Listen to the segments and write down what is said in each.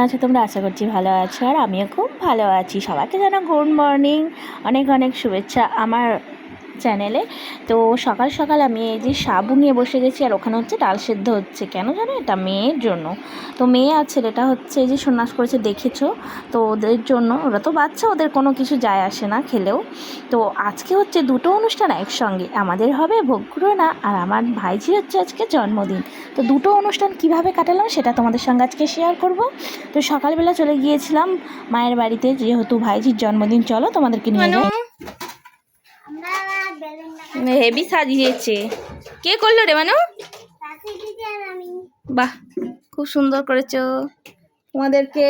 আছো তোমরা? আশা করছি ভালো আছো, আর আমিও খুব ভালো আছি। সবাইকে জানাই গুড মর্নিং, অনেক অনেক শুভেচ্ছা আমার চ্যানেলে। তো সকাল সকাল আমি এই যে সাবু নিয়ে বসে গেছি, আর ওখানে হচ্ছে ডাল সেদ্ধ হচ্ছে। কেন জানো? এটা মেয়ের জন্য। তো মেয়ে আর ছেলেটা হচ্ছে এই যে সন্ন্যাস করেছে, দেখেছো তো, ওদের জন্য। ওরা তো বাচ্চা, ওদের কোনো কিছু যায় আসে না খেলেও। তো আজকে হচ্ছে দুটো অনুষ্ঠান একসঙ্গে, আমাদের হবে ভোগপুরনা, আর আমার ভাইঝির হচ্ছে আজকে জন্মদিন। তো দুটো অনুষ্ঠান কিভাবে কাটালাম সেটা তোমাদের সঙ্গে আজকে শেয়ার করব। তো সকালবেলা চলে গিয়েছিলাম মায়ের বাড়িতে, যেহেতু ভাইঝির জন্মদিন। চলো তোমাদেরকে নিয়ে যাই। হেভি সাজিয়েছে। কে করলো রে মানু? বাহ, খুব সুন্দর করেছো। তোমাদেরকে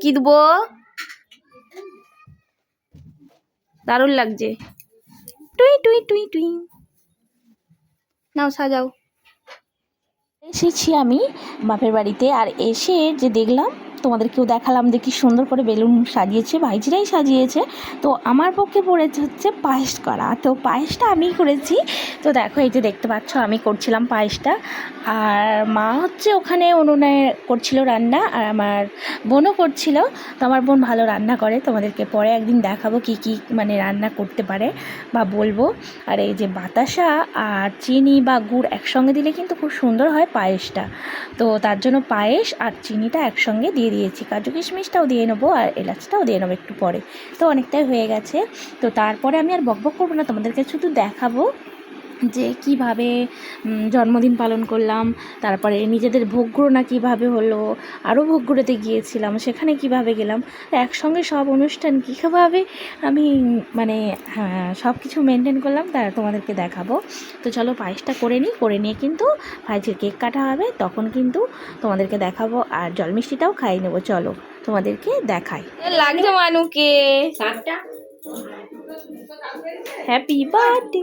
কি দেবো? দারুণ লাগছে। টুই টুই টুই টুই, নাও সাজাও। এসেছি আমি বাপের বাড়িতে, আর এসে যে দেখলাম, তোমাদেরকেও দেখালাম যে কি সুন্দর করে বেলুন সাজিয়েছে, ভাইঝিরাই সাজিয়েছে। তো আমার পক্ষে পড়েছে হচ্ছে পায়েস করা। তো পায়েসটা আমিই করেছি। তো দেখো, এই যে দেখতে পাচ্ছ আমি করছিলাম পায়েসটা, আর মা হচ্ছে ওখানে উনুনে করছিল রান্না, আর আমার বোনও করছিল। তো আমার বোন ভালো রান্না করে, তোমাদেরকে পরে একদিন দেখাবো কি কি মানে রান্না করতে পারে বা বলবো। আর এই যে বাতাসা আর চিনি বা গুড় একসঙ্গে দিলে কিন্তু খুব সুন্দর হয় পায়েসটা। তো তার জন্য পায়েস আর চিনিটা একসঙ্গে দিয়ে দিয়েছি, কাজু কিশমিশটাও দিয়ে নেবো, আর এলাচটাও দিয়ে নেবো একটু পরে। তো অনেকটাই হয়ে গেছে। তো তারপরে আমি আর বকবক করবো না, তোমাদেরকে শুধু দেখাবো যে কিভাবে জন্মদিন পালন করলাম। তারপরে নিজেদের ভোগগুড়োনা কীভাবে হলো, আরও ভোগগুড়োতে গিয়েছিলাম, সেখানে কিভাবে গেলাম, একসঙ্গে সব অনুষ্ঠান কীভাবে আমি মানে সব কিছু মেনটেন করলাম, তারা তোমাদেরকে দেখাবো। তো চলো পায়েসটা করে নিয়ে কিন্তু ভাইঝির কেক কাটা হবে, তখন কিন্তু তোমাদেরকে দেখাবো, আর জল মিষ্টিটাও খাইয়ে নেবো। চলো তোমাদেরকে দেখাই। লাগছে মানুকে হ্যাপি বার্থডে,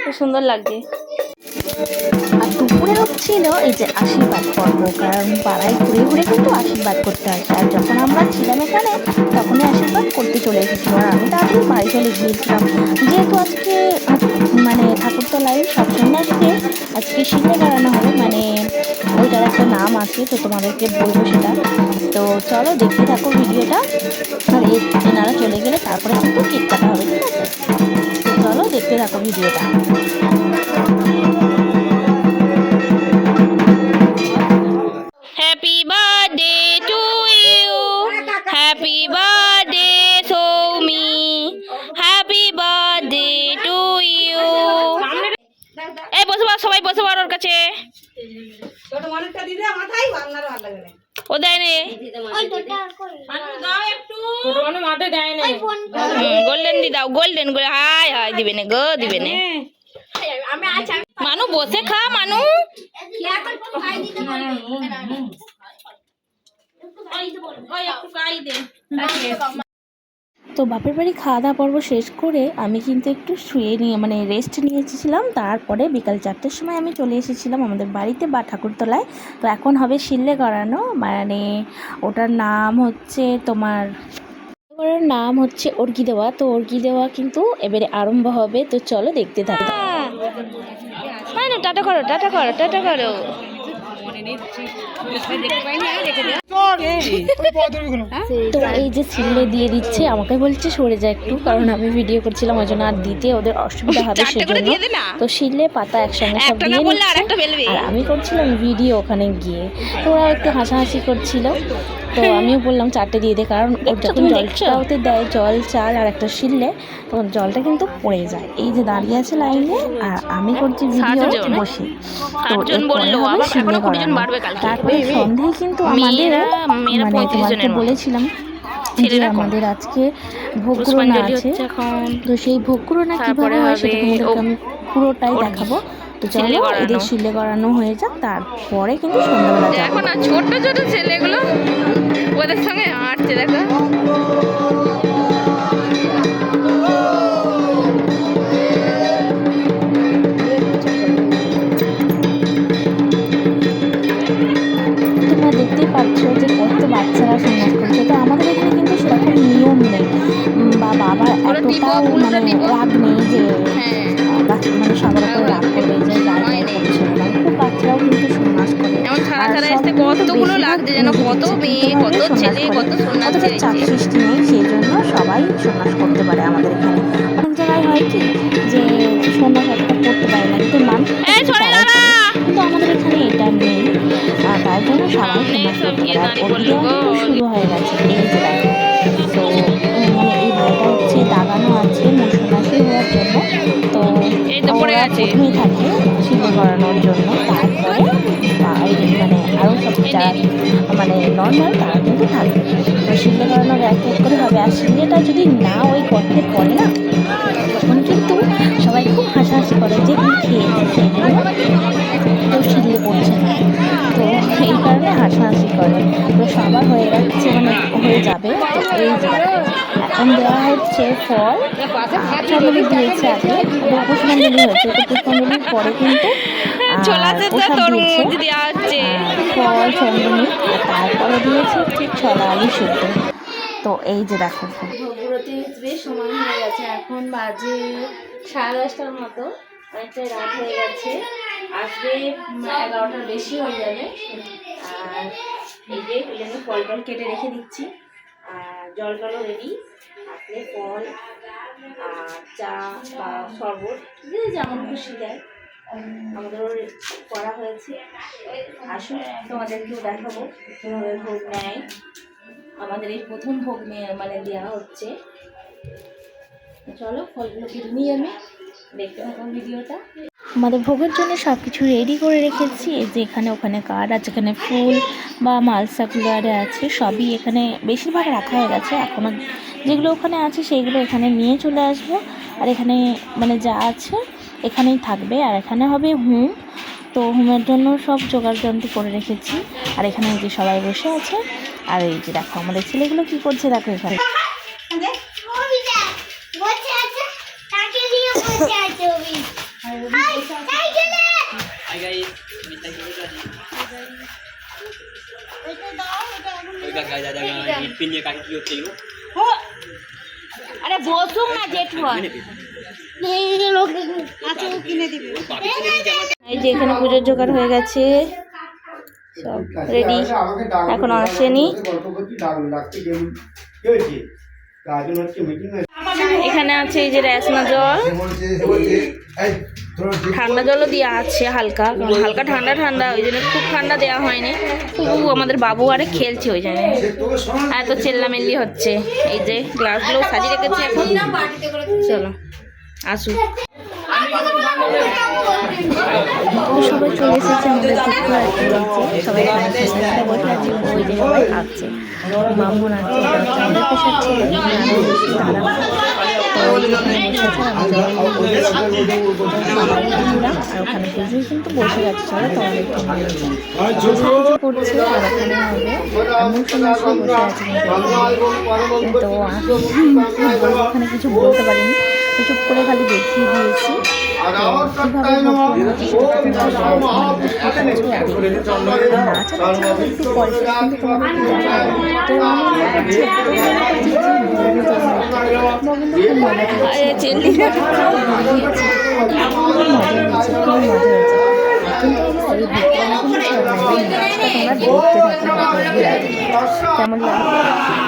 খুব সুন্দর লাগছে। আর দুপুরে হচ্ছিল এই যে আশীর্বাদ পর্ব, কারণ পাড়ায় ঘুরে ঘুরে কিন্তু আশীর্বাদ করতে আসে, আর যখন আমরা ছিলাম এখানে তখনই আশীর্বাদ করতে চলে এসেছিলো, আর আমি তাড়াতাড়ি বাড়ি চলে গিয়েছিলাম। যেহেতু আজকে মানে ঠাকুরতলায় সবসময় আজকে শিলে করানো হবে, মানে ওইটার একটা নাম আছে, তো তোমাদেরকে বলবো সেটা। তো চলো দেখতে থাকো ভিডিওটা, আর এনারা চলে গেলে তারপরে কিন্তু কেক কাটা হবে, ঠিক আছে? তো চলো দেখতে থাকো ভিডিওটা। Happy birthday to you, happy birthday Soumi, happy birthday to you. এই বসে পড়, সবাই বসে পড় ওর কাছে। ও দেয় নে, গোল্ডেন দি দাও, গোল্ডেন হাই হাই দিবে না গো, দিবে না। মানু বসে খা, মানু। তো বাপের বাড়ি খাওয়া দাওয়া পর্ব শেষ করে আমি কিন্তু একটু শুয়ে নিয়ে মানে রেস্ট নিয়েছিলাম। তারপরে বিকাল 4টের সময় আমি চলে এসেছিলাম আমাদের বাড়িতে বা ঠাকুরতলায়। তো এখন হবে শিলে করানো, মানে ওটার নাম হচ্ছে তোমার, ওটার নাম হচ্ছে অর্ঘি দেওয়া। তো অর্ঘি দেওয়া কিন্তু এবারে আরম্ভ হবে। তো চলো দেখতে থাকো। হ্যাঁ না, টাটা করো, টাটা করো, টাটা করো। তো এই যে সিলে দিয়ে দিচ্ছে, আমাকে বলছে সরে যায় একটু, কারণ আমি ভিডিও করছিলাম, ওই জন্য আর দিতে ওদের অসুবিধা হবে সেজন্য। তো শিলে পাতা একসঙ্গে সব দিয়ে নিচ্ছে, আর আমি করছিলাম ভিডিও ওখানে গিয়ে। তো ওরা একটু হাসাহাসি করছিল, তো আমিও বললাম 4টে দিয়ে দে, কারণ ওর যখন জলটা ওতে দেয়, জল চাল আর একটা শিললে, তখন জলটা কিন্তু পড়ে যায়। এই যে দাঁড়িয়ে আছে লাইনে, আর আমি করছি ভিডিও বসে। তো তারপরে সন্ধ্যায় কিন্তু আমাদের মানে তোমাকে বলেছিলাম যে আমাদের আজকে ভোগগুড়োনা আছে। তো সেই ভোগগুড়োনা কিভাবে হয় সেটা তোমাদেরকে আমি পুরোটাই দেখাবো। তো চলো এদের শিলে করানো হয়ে যাক, তারপরে কিন্তু সন্ধ্যাবেলা যাবো। এখন ছোট ছোট ছেলেগুলো ওদের সঙ্গে হাঁটছে, দেখো। তোমরা দেখতেই পাচ্ছ যে কত বাচ্চারা সন্ন্যাস করছে। তো আমাদের এখানে কিন্তু সেরকম নিয়ম নেই, বা বাবার এতটাও মানে রাগ নেই যে মানে সবার উপরে রাগ করবে যে যাই যাই করছে। মানে খুব বাচ্চারাও কিন্তু সন্ন্যাস করে, আর ছাড়া ছাড়া আসতে কতগুলো লাগছে, যেন কত মেয়ে, কত ছেলে, কত সন্ন্যাসী চাপ হয়েছে। সৃষ্টি নেই, সেই জন্য সবাই সন্ন্যাস করতে পারে আমাদের এখানে। অনেক জায়গায় হয় কি যে সন্ন্যাস অতটা করতে পারে না, কিন্তু মানসিক তারাই করে, কিন্তু আমাদের এখানে এটা নেই। তার জন্য সবাই সন্ন্যাস করতে পারে। আর ভোট দেওয়া কিন্তু শুরু হয়ে গেছে, এই যে দেখো। তো মানে এই ভাইটা হচ্ছে দাগানো আছে সন্ন্যাসী হওয়ার জন্য। তো এই তো পড়ে ওরা গেছে। প্রথমেই থাকে সিদ্ধ করানোর জন্য, তারপরে মানে আরও সব যারা মানে নর্মাল তারা কিন্তু থাকে। তো সিদ্ধ করানোর এক এক করে হবে। আর সিংহেটা যদি না ওই গর্তে পড়ে না, তখন কিন্তু সবাই খুব হাসাহাসি করে যে কি খেয়েছে, সেই জন্য কেউ শিলে পড়ছে না। তো এই কারণে হাসাহাসি করে। তো সবার হয়ে যাচ্ছে, মানে হয়ে যাবে। তো এই যে দেখো, এখন দেওয়া হচ্ছে ফল। চন্দ্রমুখ দিয়েছে আগে, পুষ্পাঞ্জলি হয়েছে। তো পুষ্পাঞ্জলির পরে কিন্তু প্রসাদ দিয়েছে, ফল চন্দ্রমুখ, আর তারপরে দিয়েছে হচ্ছে ছোলা আলু সেদ্ধ। তো এই যে দেখো, ভোগরতি বেশ সময় হয়ে গেছে, এখন বাজে 10:30টার মতো, অনেকটাই রাত হয়ে গেছে। আসবে 11টার বেশি হয়ে যাবে। আর এই যে এখানে ফল টল কেটে রেখে দিচ্ছি, আর জল টলও রেডি। আসলে ফল আর চা বা শরবত যে যেমন খুশি দেয়, আমাদেরও করা হয়েছে। আসুন তোমাদেরকেও দেখাবো কীভাবে ভোগ নেয়। আমাদের এই প্রথম ভোগ মানে দেওয়া হচ্ছে। চলো ফলগুলো কিনে নিয়ে আমি দেখতে থাকুন ভিডিওটা। আমাদের ভোগের জন্য সব কিছু রেডি করে রেখেছি। এই যে এখানে ওখানে কার্ড আছে, এখানে ফুল বা মালসাগুলো আছে, সবই এখানে বেশিরভাগ রাখা হয়ে গেছে। এখনও যেগুলো ওখানে আছে সেইগুলো এখানে নিয়ে চলে আসবো। আর এখানে মানে যা আছে এখানেই থাকবে। আর এখানে হবে হোম। তো হোমের জন্য সব জোগাড়যন্ত্র করে রেখেছি। আর এখানে এই যে সবাই বসে আছে। আর এই যে দেখো আমাদের ছেলেগুলো কি করছে, দেখো এখানে। আরে বসুক না জেঠু, এই যে এখানে পুজোর জোগাড় হয়ে গেছে, সব রেডি, এখনো আসেনি। এখানে আছে এই যে রেশনা জল, ঠান্ডা জলও দেওয়া আছে হালকা, হালকা ঠান্ডা ঠান্ডা, ওই জন্য খুব ঠান্ডা দেওয়া হয়নি। তবু আমাদের বাবু আরে খেলছে, ওই জন্য এত চেল্লামেল্লি হচ্ছে। এই যে গ্লাসগুলো সাজিয়ে রেখেছি, এখন চলো আসুন। সবাই চলে এসেছে আমাদের সবাই বসে আছে, ওই যে সবাই খাচ্ছে। ব্রাহ্মণ আছে, আমাদের পেশার ছেলে দাদা, তো ওখানে বসে আছে। আমি জল বলেছিলাম, আর ওখানে পুজো কিন্তু বসে গেছে। চলো তোমাদেরকে করছে। আর ওখানে হবে এমন সময় বসে আছে, তো ওখানে কিছু বলতে পারিনি, চুপ করে খালি দেখিয়ে দিয়েছি। কেমন লাগে?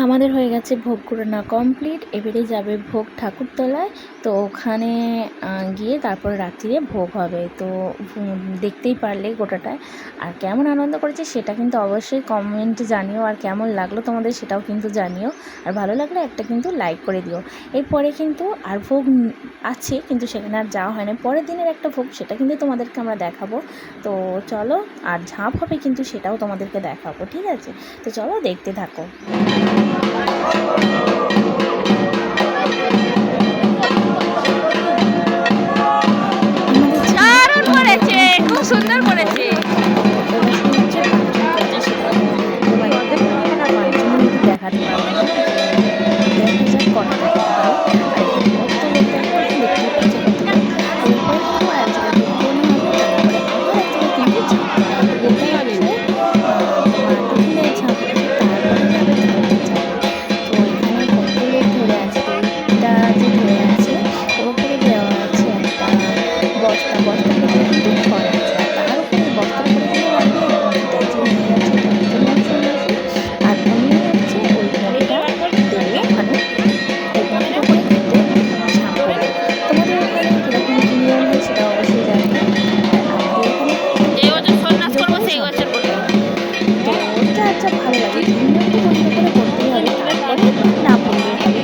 আমাদের হয়ে গেছে ভোগ ঘোরানো কমপ্লিট। এবারে যাবে ভোগ ঠাকুরতলায়। তো ওখানে গিয়ে তারপরে রাত্রিরে ভোগ হবে। তো দেখতেই পারলে গোটাটায়। আর কেমন আনন্দ করেছে সেটা কিন্তু অবশ্যই কমেন্টে জানিও, আর কেমন লাগলো তোমাদের সেটাও কিন্তু জানিও। আর ভালো লাগলে একটা কিন্তু লাইক করে দিও। এরপরে কিন্তু আর ভোগ আছে, কিন্তু সেখানে আর যাওয়া হয় না। পরের দিনের একটা ভোগ, সেটা কিন্তু তোমাদেরকে আমরা দেখাবো। তো চলো, আর ঝাঁপ হবে কিন্তু সেটাও তোমাদেরকে দেখাবো, ঠিক আছে? তো চলো দেখতে থাকো। দারুণ করেছে, খুব সুন্দর করেছে। দেখাতে পারবো না, দেখা যাক কটা দেখতে পারো। আর এখানে কত লোক দেখতে পাচ্ছে, কত লোক। এরপরে কিন্তু এক জায়গায় ঢুকতে হবে, তারপরে আবার এক জায়গায় কিন্তু ঝাঁপ হবে। এটা হচ্ছে তোমার টিফিনের ঝাঁপ, তারপরে যাবে ধানের ঝাঁপ। তো এখানে কত লোক ধরে আছে, এটা যে ধরে আছে ওর উপরে দেওয়া আছে একটা বস্তা, বস্তার ভিতরে কিন্তু খড় আছে। আর তার উপরে বস্তার উপরে কিন্তু রাখবে মটিটা, যে নিয়ে যাচ্ছে তার জন্য সন্ন্যাসী। আর উনি হচ্ছে ওই মটিটা দেবে ওখানে, ওই মটির উপরে কিন্তু ঝাঁপ হবে। তোমাদের ওখানে কীরকম কী নিয়ম হয় সেটা অবশ্যই জানবে। আর আমাদের এখানে যে বছর সন্ন্যাস করবো সেই বছর করবো। তো যা যা ভালো লাগে নিয়মটা বন্ধ করে করতেই হবে, তারপরে না বললেই হবে।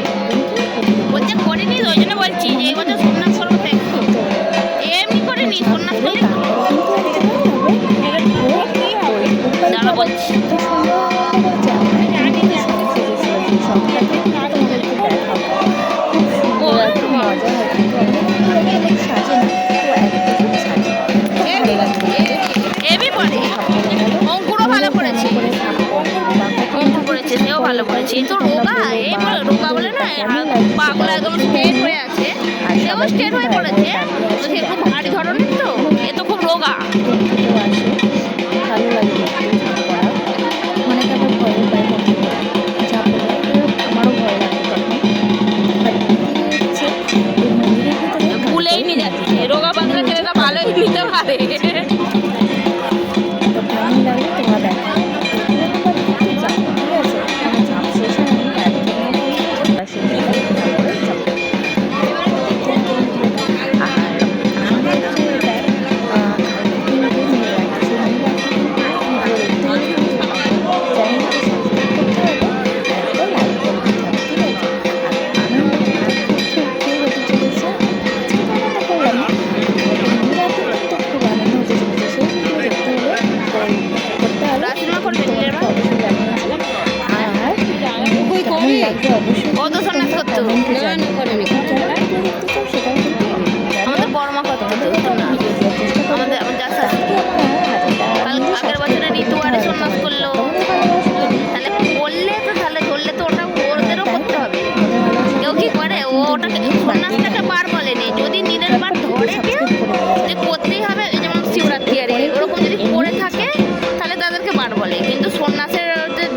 বলছে করিনি তো, ওই জন্য বলছি যে এই বছর সন্ন্যাস করবো তাই। তো এমনি করিনি, সন্ন্যাস করে করলে তারপরে কিন্তু এক জায়গায় হবে ভোগ। দাঁড়া বলছি। এত সুন্দর করেছে, আমরা কিন্তু সেজেছিলাম সবটাকে তোমাদেরকে দেখাবো। খুব সুন্দর, এত মজা হয়। কিন্তু অনেক সাজে না, তো একদম সাজে, ভালো লাগে। এবি পরে অঙ্কুরও ভালো করেছে, অঙ্কুর করেছে, সেও ভালো করেছে। এই তো রোগা, এই বলে রোগা বলে না, পাগলা একদম স্ট্রেট হয়ে আছে, সেও স্ট্রেট হয়ে পড়েছে। তো সে খুব ভারী ধরনের, তো এ তো খুব রোগা। আসে, ভালো লাগে দেখতে ঝাঁপ করা। অনেকে আবার ভয়ের পায় মধ্যে ঝাঁপ করলে, আমারও ভয় লাগে তখন। বাট হচ্ছে ওই মন্দিরের ভিতরে ভুলেই নিয়ে যাচ্ছে, রোগা পাতলা ছেলেটা ভালোই নিতে পারে। তো কেমন লাগলো তোমরা দেখো। ঠিক আছে, আমার ঝাঁপ শেষ হয়নি, একদম শেষ হয়ে তারপরে ঝাঁপ। আর আমাদের যে এটা কালকে নিয়ে রাখছে, চ্যানেলটাকে সাবস্ক্রাইব করতে হবে, আর একটা লাইক করে দিতে হবে, ঠিক আছে? আর আনন্দ খুব হতে চলেছে। আজকে তো আনন্দ করলাম না, রাতে কিন্তু খুব আনন্দ হতে চলেছে। সেই ভিডিও দেখতে হলে করতে হবে, তোমাদেরকে অবশ্যই জানিয়েছি। আর কেমন লাগবে অবশ্যই কত সন্ন্যাস করতো? কমেন্টে জানিও। যারা ভিডিও দেখতে চাও সেটাও কিন্তু আমাদের বড় মা কত করতো সন্ন্যাস, আমাদের আমার যা শাশুড়ি। আগের বছরে ঋতু আরে সন্ন্যাস করলো, তাহলে করলে তো, তাহলে ধরলে তো ওটা ওদেরও করতে হবে। কেউ কি করে? ও ওটাকে সন্ন্যাসটাকে বার বলেনি, যদি নিজের বার ধরে কেউ যে করতেই হবে, যেমন শিবরাত্রি আরে ওরকম যদি করে থাকে তাহলে তাদেরকে বার বলে। কিন্তু সন্ন্যাসের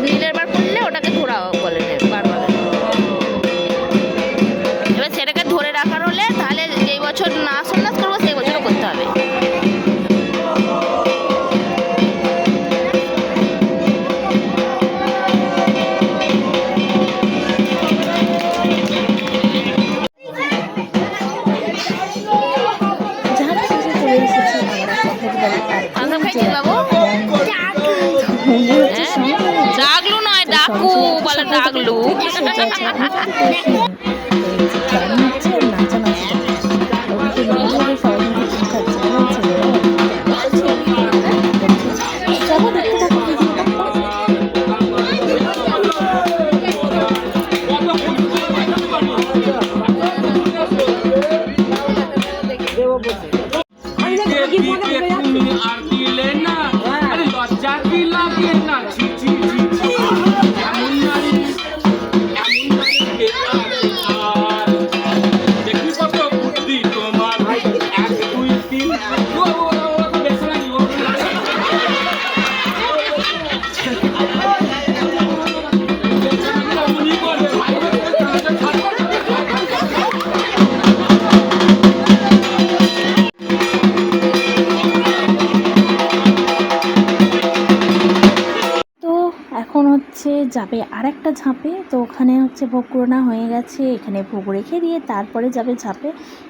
নীলের বার করলে ওটাকে ধরা বলে, বার বলে। কাকু বলে ডাকলু। আর দিলে না, আরে লজ্জা কি লাগে না, ছি ছি ছি ছি, এমন নারী বেকার। দেখি কত বুদ্ধি তোমার, 1 2 3 বেশি নাই এখন হচ্ছে যাবে আর একটা ঝাঁপে। তো ওখানে হচ্ছে ভোগ করোনা হয়ে গেছে, এখানে ভোগ রেখে দিয়ে তারপরে যাবে ঝাঁপে।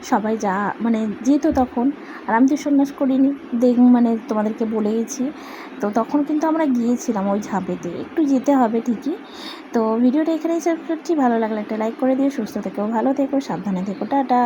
সবাই যা মানে যেত তখন, আর আমি তো সন্ন্যাস করিনি, মানে তোমাদেরকে বলেইছি। তো তখন কিন্তু আমরা গিয়েছিলাম ওই ঝাঁপেতে, একটু যেতে হবে ঠিকই। তো ভিডিওটা এখানেই শেষ করছি, ভালো লাগলে একটা লাইক করে দিও, সুস্থ থেকো, ভালো থেকো, সাবধানে থেকো, টাটা।